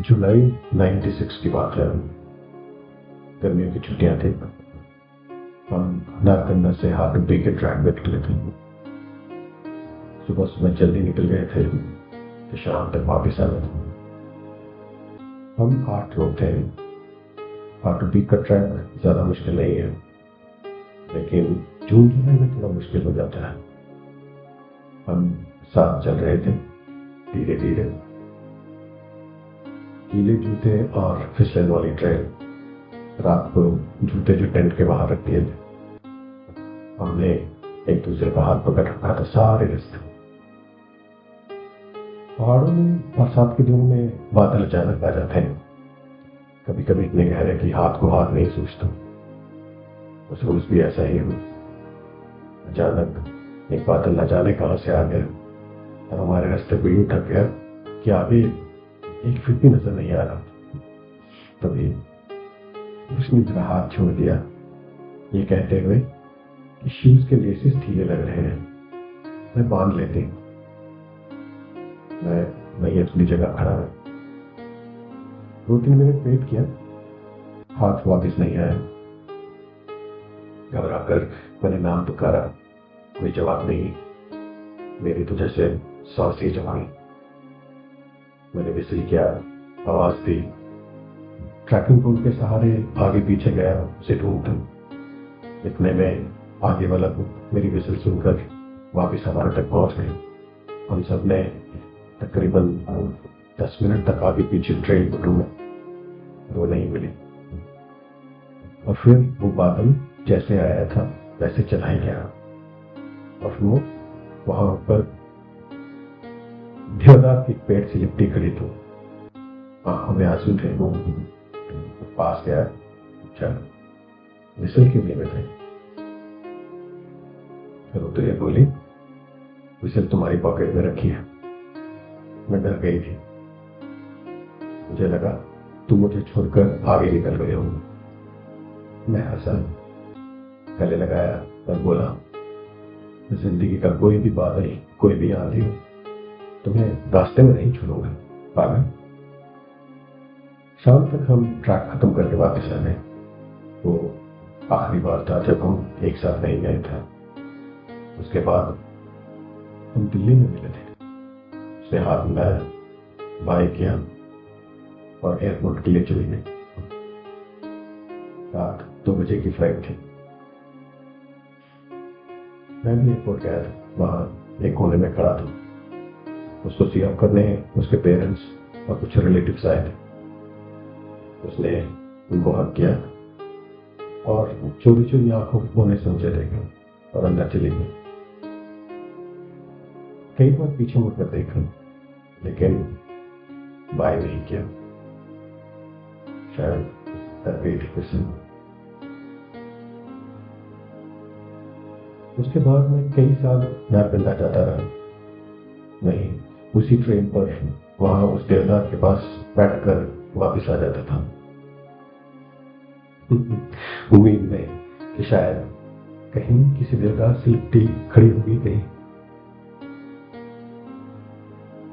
जुलाई 96 की बात है। गर्मियों की छुट्टियां थी। हम नारकंडा से हाटुबी के ट्रैक पे निकले थे। सुबह सुबह जल्दी निकल गए थे कि शाम तक वापस आ गए। हम 8 लोग थे। हाटुबी का ट्रैक ज्यादा मुश्किल नहीं है, लेकिन जून जुलाई में थोड़ा मुश्किल हो जाता है। हम साथ चल रहे थे, धीरे धीरे। गीले जूते और फिसलन वाली ट्रेल। रात को जूते जो टेंट के बाहर रख दिए थे। हमने एक दूसरे का हाथ पकड़ रखा था सारे रास्ते। पहाड़ों में बरसात के दिनों में बादल अचानक आ जाते हैं। कभी कभी इतने गहरे कि हाथ को हाथ नहीं सूझता। उस रोज भी ऐसा ही हुआ। अचानक एक बादल न जाने कहां से आ गया और हमारे रास्ते को यूं ढक गया कि आगे एक फिर भी नजर नहीं आ रहा। तभी उसने मेरा हाथ छोड़ दिया, ये कहते हुए कि शूज के लेसेस ढीले लग रहे हैं, मैं बांध लेती हूँ। मैं वही अपनी जगह खड़ा है। 2-3 मिनट वेट किया, हाथ वापस नहीं आया। घबराकर मैंने नाम पुकारा, कोई जवाब नहीं। मेरी तो जैसे सांस ही जम गई। मैंने विसिल किया, आवाज दी। ट्रैकिंग पोल के सहारे आगे पीछे गया, उसे ढूंढता। इतने में आगे वाला मेरी विसिल सुनकर वापस हमारे तक पहुंच गए। हम सब ने तकरीबन 10 मिनट तक आगे पीछे ट्रेन को ढूंढा, वो नहीं मिली। और फिर वो बादल जैसे आया था वैसे चला ही गया। और वो वहां पर देवदार के पेड़ से लिपटी खड़ी थी। आंखों में आंसू थे। वो पास गया, अच्छा विसल क्यों नहीं बजे? फिर वो तो ये बोली, विसल तुम्हारी पॉकेट में रखी है। मैं डर गई थी। मुझे लगा तुम मुझे छोड़कर आगे निकल गए हो। मैं हंसा, गले लगाया और बोला, जिंदगी का कोई भी बादल, कोई भी आंधी हो, तुम्हें रास्ते में नहीं छोड़ूंगा पागल। शाम तक हम ट्रैक खत्म करके वापस आ गए। वो आखिरी बार था जब हम एक साथ नहीं गए थे। उसके बाद हम दिल्ली में मिले थे। उसने हाथ मिलाया, बाय किया और एयरपोर्ट के लिए चली गई। रात 2 बजे की फ्लाइट थी। मैं भी एयरपोर्ट गया था। वहां एक कोने में खड़ा था। उसको सी अप करने उसके पेरेंट्स और कुछ रिलेटिव्स आए थे। उसने उनको हक किया और चोरी चोरी आंखों कोने से मुझे देखा और अंदर चली गई। कई बार पीछे मुड़कर देखा, लेकिन बाय नहीं किया। शायद डर गई थी किसी। उसके बाद मैं कई साल नारकंडा जाता रहा। वहीं उसी ट्रेन पर वहां उस देवदार के पास बैठकर वापस आ जाता था, उम्मीद में कि शायद कहीं किसी देवदार से लिपटी खड़ी होगी कहीं।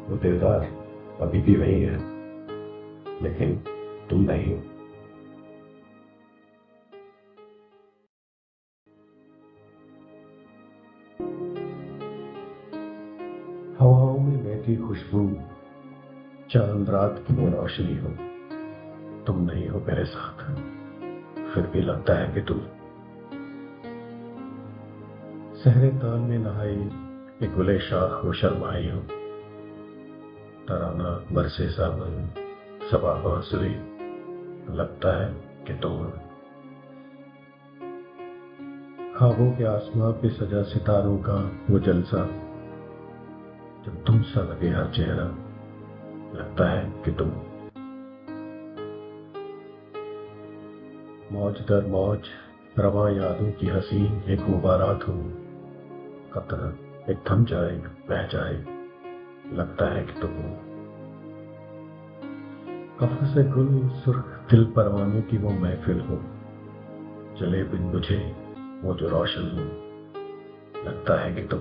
वो देवदार अभी भी वही है, लेकिन तुम नहीं हो। हवाओं में बहती खुशबू, चांद रात की वो रोशनी हो, तुम नहीं हो मेरे साथ। फिर भी लगता है कि तुम। सहरे ताल में नहाई एक गुले शाख हो शर्माई हो, तराना बरसे सावन सबा बांसुरी, लगता है कि तुम। ख्वाबों के आसमां पे सजा सितारों का वो जलसा, जब तुम सा लगे हर चेहरा, लगता है कि तुम। मौज दर मौज रवा यादों की हसीन एक मुबारात हो, कतरा एक थम जाए बह जाए, लगता है कि तुम। कफ़ से गुल सुर्ख दिल परवानों की वो महफिल हो, चले बिन बुझे वो जो रोशन हो, लगता है कि तुम।